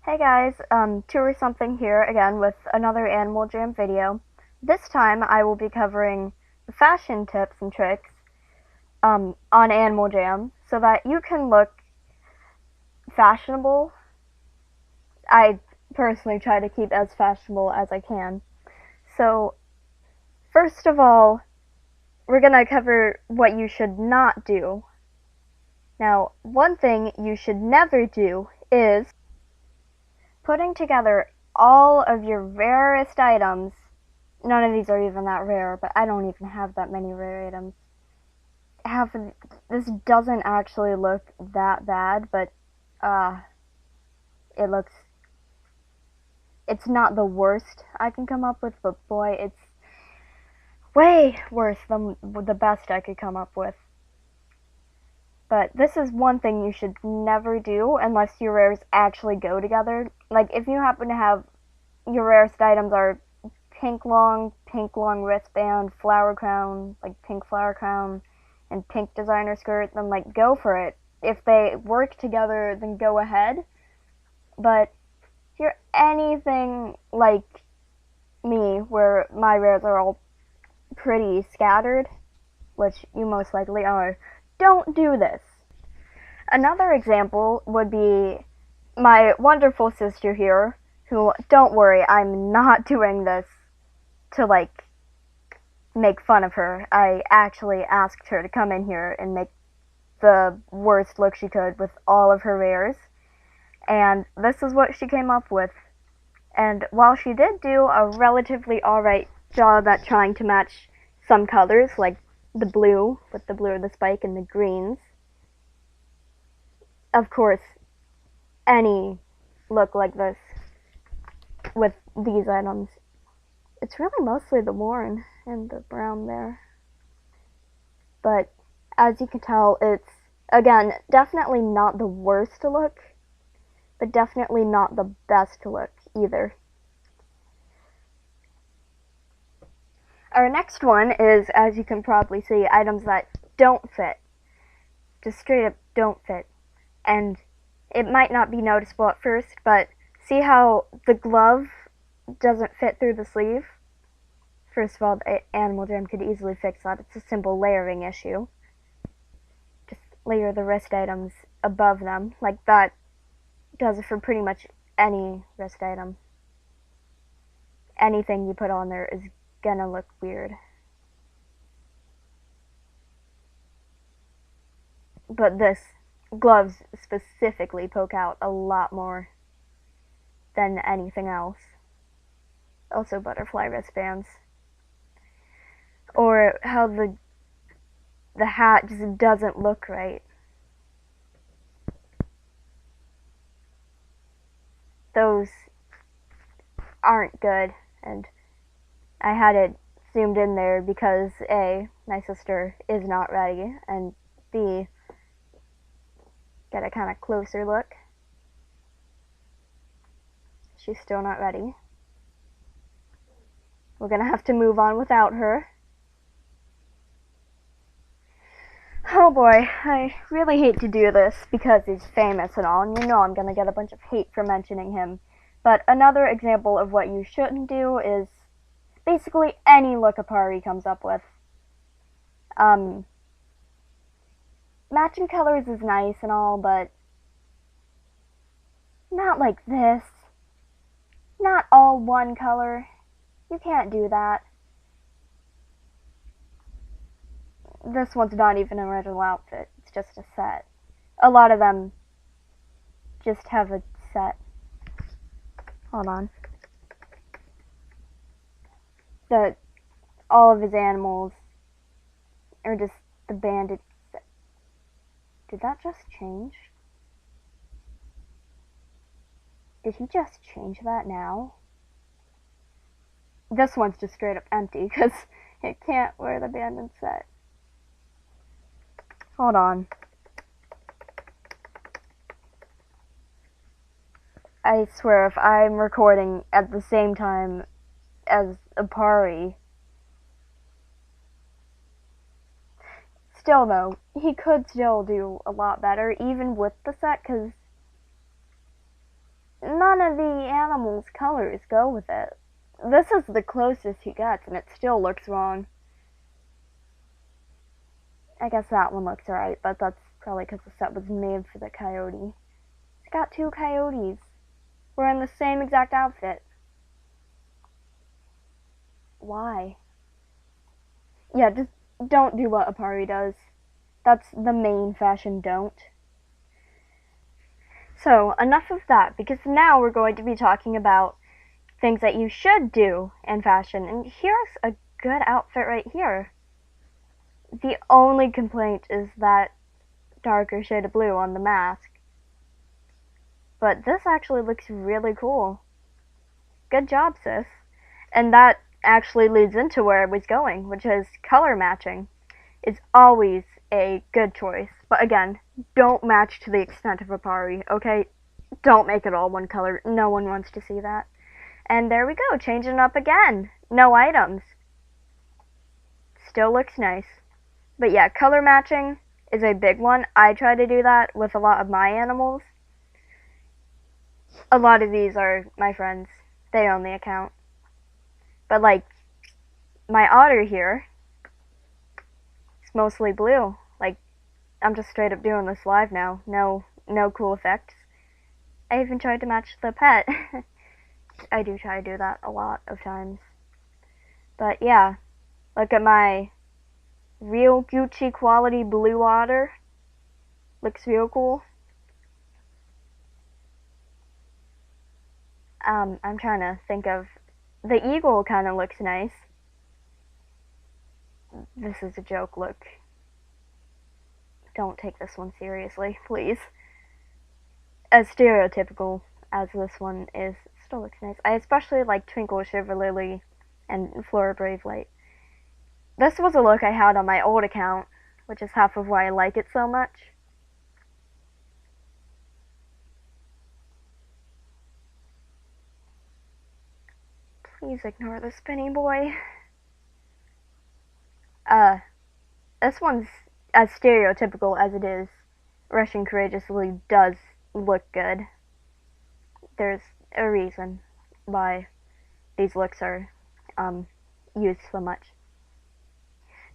Hey guys, Two or Something here again with another Animal Jam video. This time I will be covering fashion tips and tricks on Animal Jam so that you can look fashionable. I personally try to keep as fashionable as I can. So, first of all, we're gonna cover what you should not do. Now, one thing you should never do is putting together all of your rarest items. None of these are even that rare, but I don't even have that many rare items. This doesn't actually look that bad, but it's not the worst I can come up with, but boy, it's way worse than the best I could come up with. But this is one thing you should never do unless your rares actually go together. Like, if you happen to have your rarest items are pink long wristband, flower crown, like pink flower crown, and pink designer skirt, then like go for it. If they work together, then go ahead. But if you're anything like me, where my rares are all pretty scattered, which you most likely are, don't do this. Another example would be my wonderful sister here, who, don't worry, I'm not doing this to, like, make fun of her. I actually asked her to come in here and make the worst look she could with all of her rares, and this is what she came up with. And while she did do a relatively alright job at trying to match some colors, like the blue, with the blue of the spike, and the greens, of course, any look like this with these items, it's really mostly the worn and the brown there. But as you can tell, it's, again, definitely not the worst to look, but definitely not the best to look either. Our next one is, as you can probably see, items that don't fit. Just straight up don't fit. And it might not be noticeable at first, but see how the glove doesn't fit through the sleeve? First of all, the Animal Jam could easily fix that. It's a simple layering issue. Just layer the wrist items above them. Like that does it for pretty much any wrist item. Anything you put on there is gonna look weird. But this gloves specifically poke out a lot more than anything else. Also butterfly wristbands. Or how the hat just doesn't look right. Those aren't good, and I had it zoomed in there because A, my sister is not ready, and B, get a kind of closer look. She's still not ready. We're gonna have to move on without her. Oh boy, I really hate to do this because he's famous and all, and you know I'm gonna get a bunch of hate for mentioning him. But another example of what you shouldn't do is basically any look Apari comes up with. Matching colors is nice and all, but not like this. Not all one color. You can't do that. This one's not even an original outfit. It's just a set. A lot of them just have a set. Hold on. All of his animals are just the banded set. Did that just change? Did he just change that now? This one's just straight up empty because it can't wear the banded set. Hold on. I swear, if I'm recording at the same time as Apari, still though, he could still do a lot better, even with the set, because none those colors go with it. This is the closest he gets, and it still looks wrong. I guess that one looks right, but that's probably because the set was made for the coyote. It's got two coyotes. We're in the same exact outfit. Why? Yeah, just don't do what Apari does. That's the main fashion don't. So, enough of that, because now we're going to be talking about things that you should do in fashion. And here's a good outfit right here. The only complaint is that darker shade of blue on the mask. But this actually looks really cool. Good job, sis. And that actually leads into where I was going, which is color matching is always a good choice. But again, don't match to the extent of Apari, okay? Don't make it all one color. No one wants to see that. And there we go, changing up again. No items. Still looks nice. But yeah, color matching is a big one. I try to do that with a lot of my animals. A lot of these are my friends. They own the account. But like, my otter here, it's mostly blue. Like, I'm just straight up doing this live now. No cool effects. I even tried to match the pet. I do try to do that a lot of times. But yeah, look at my real Gucci quality blue otter. Looks real cool. I'm trying to think of, the eagle kind of looks nice. This is a joke, look. Don't take this one seriously, please. As stereotypical as this one is, it still looks nice. I especially like Twinkle, Shiver Lily, and Flora Brave Light. This was a look I had on my old account, which is half of why I like it so much. Please ignore the spinny boy. This one's as stereotypical as it is. Rushing Courageously does look good. There's a reason why these looks are used so much.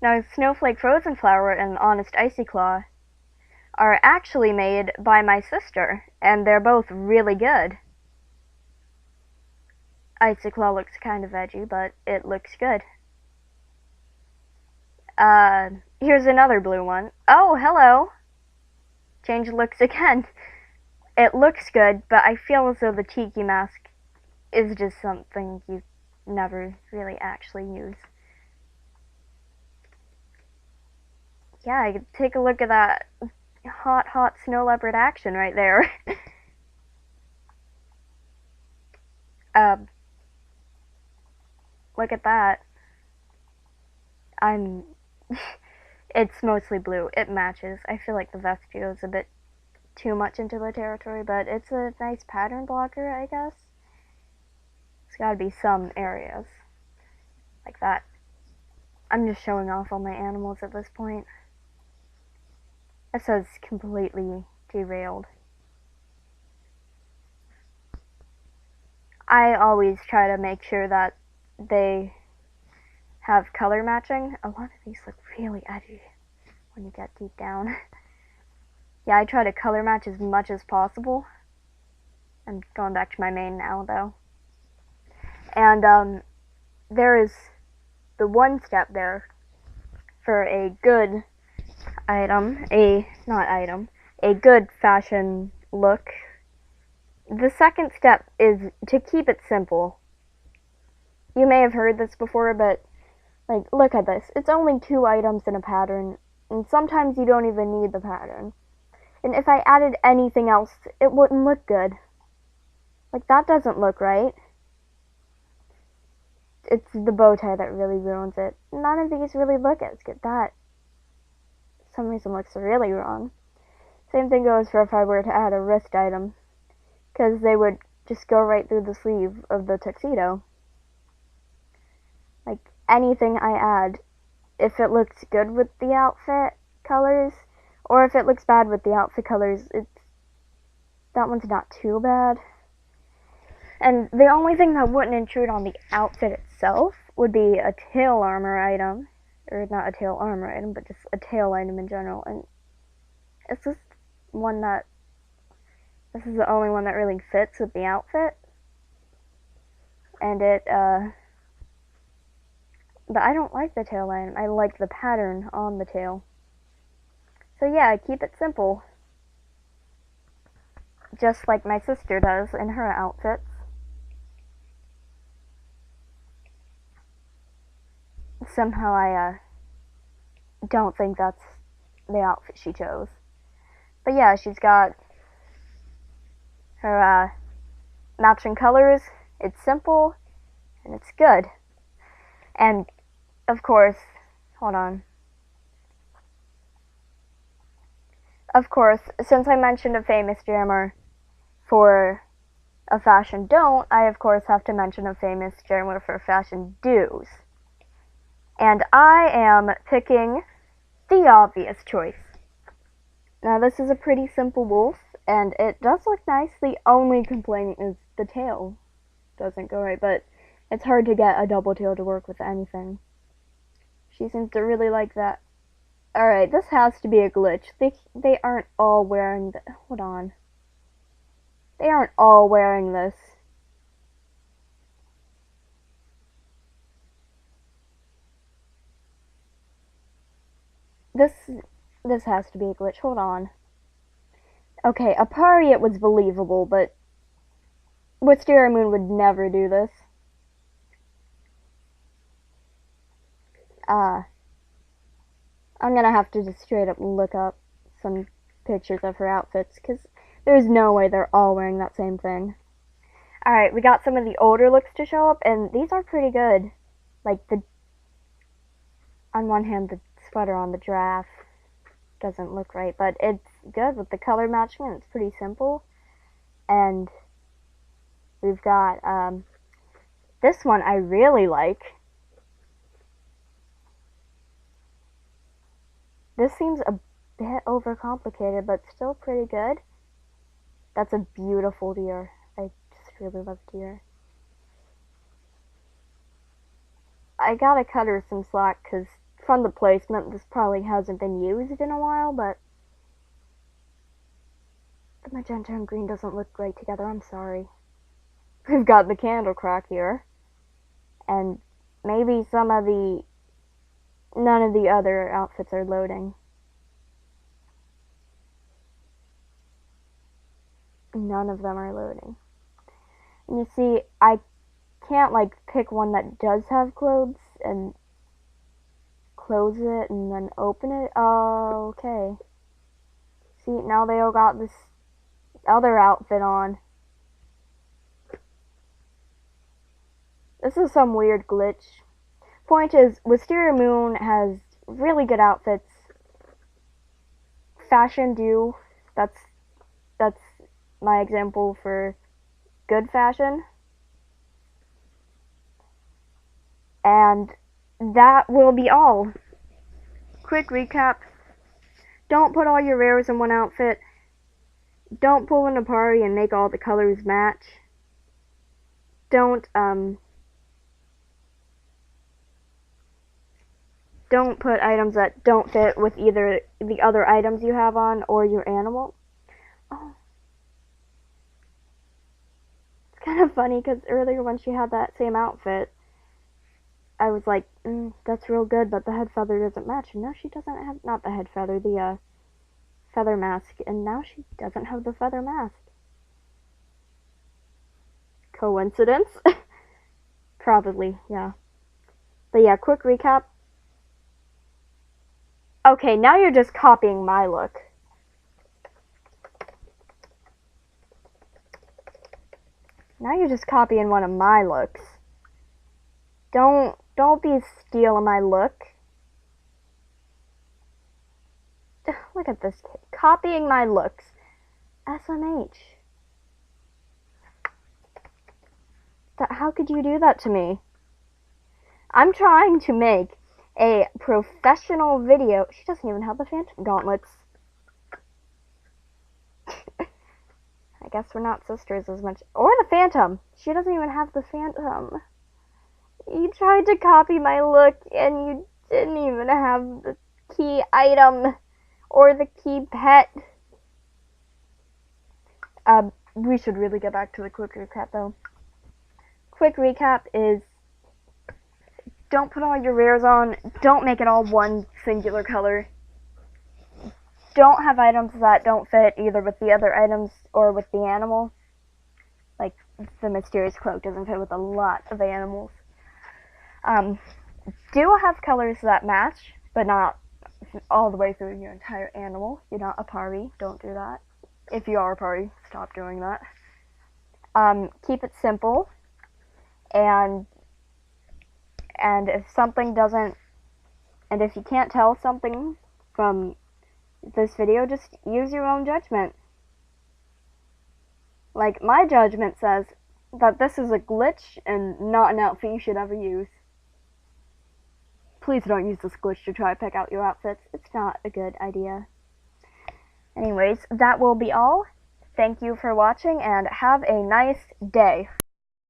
Now, Snowflake Frozen Flower and Honest Icy Claw are actually made by my sister, and they're both really good. Icy Claw looks kind of edgy, but it looks good. Here's another blue one. Oh, hello! Change looks again. It looks good, but I feel as though the tiki mask is just something you never really actually use. Yeah, take a look at that hot snow leopard action right there. Look at that. It's mostly blue. It matches. I feel like the vest goes a bit too much into the territory, but it's a nice pattern blocker, I guess. It's gotta be some areas like that. I'm just showing off all my animals at this point. This is completely derailed. I always try to make sure that they have color matching. A lot of these look really edgy when you get deep down. Yeah, I try to color match as much as possible. I'm going back to my main now, though. And there is the one step there for a good item, a good fashion look. The second step is to keep it simple. You may have heard this before, but like, look at this. It's only 2 items in a pattern, and sometimes you don't even need the pattern. And if I added anything else, it wouldn't look good. Like, that doesn't look right. It's the bow tie that really ruins it. None of these really look as good. That, for some reason, looks really wrong. Same thing goes for if I were to add a wrist item, because they would just go right through the sleeve of the tuxedo. Like, anything I add, if it looks good with the outfit colors, or if it looks bad with the outfit colors, that one's not too bad. And the only thing that wouldn't intrude on the outfit itself would be a tail armor item. Or not a tail armor item, but just a tail item in general. And it's just one that... This is the only one that really fits with the outfit. And it, but I don't like the tail item. I like the pattern on the tail. So yeah, keep it simple. Just like my sister does in her outfits. Somehow I don't think that's the outfit she chose. But yeah, she's got her matching colors. It's simple and it's good. And of course, hold on. Of course, since I mentioned a famous jammer for a fashion don't, I of course have to mention a famous jammer for fashion do's. And I am picking the obvious choice. Now this is a pretty simple wolf, and it does look nice. The only complaint is the tail doesn't go right, but it's hard to get a double tail to work with anything. She seems to really like that. Alright, this has to be a glitch. They aren't all wearing hold on. They aren't all wearing this. This has to be a glitch. Hold on. Okay, Apari it was believable, but Wisteria Moon would never do this. I'm gonna have to just straight up look up some pictures of her outfits, because there's no way they're all wearing that same thing. Alright, we got some of the older looks to show up, and these are pretty good. Like, on one hand, the sweater on the giraffe doesn't look right, but it's good with the color matching, and it's pretty simple. And we've got, this one I really like. This seems a bit overcomplicated, but still pretty good. That's a beautiful deer. I just really love deer. I gotta cut her some slack, because from the placement, this probably hasn't been used in a while, but the magenta and green doesn't look great together, I'm sorry. We've got the candle crack here, and maybe none of the other outfits are loading. None of them are loading. And you see, I can't like pick one that does have clothes and close it and then open it. Oh, okay. See, now they all got this other outfit on. This is some weird glitch. Point is, Wisteria Moon has really good outfits. Fashion do. That's my example for good fashion. And that will be all. Quick recap. Don't put all your rares in one outfit. Don't pull an Apari and make all the colors match. Don't put items that don't fit with either the other items you have on or your animal. Oh. It's kind of funny because earlier when she had that same outfit, I was like, that's real good, but the head feather doesn't match. And now she doesn't have, not the head feather, the feather mask. And now she doesn't have the feather mask. Coincidence? Probably, yeah. But yeah, quick recap. Okay, now you're just copying my look. Now you're just copying one of my looks. Don't be stealing my look. Look at this kid. Copying my looks. SMH. How could you do that to me? I'm trying to make a professional video. She doesn't even have the Phantom Gauntlets. I guess we're not sisters as much. Or the Phantom. She doesn't even have the Phantom. You tried to copy my look and you didn't even have the key item or the key pet. We should really get back to the quick recap though. Quick recap is, don't put all your rares on, don't make it all one singular color. Don't have items that don't fit either with the other items or with the animal. Like, the mysterious cloak doesn't fit with a lot of animals. Do have colors that match, but not all the way through your entire animal. You're not a party, don't do that. If you are a party, stop doing that. Keep it simple, and if something doesn't, and if you can't tell something from this video, just use your own judgment. Like, my judgment says that this is a glitch and not an outfit you should ever use. Please don't use this glitch to try to pick out your outfits. It's not a good idea. Anyways, that will be all. Thank you for watching and have a nice day.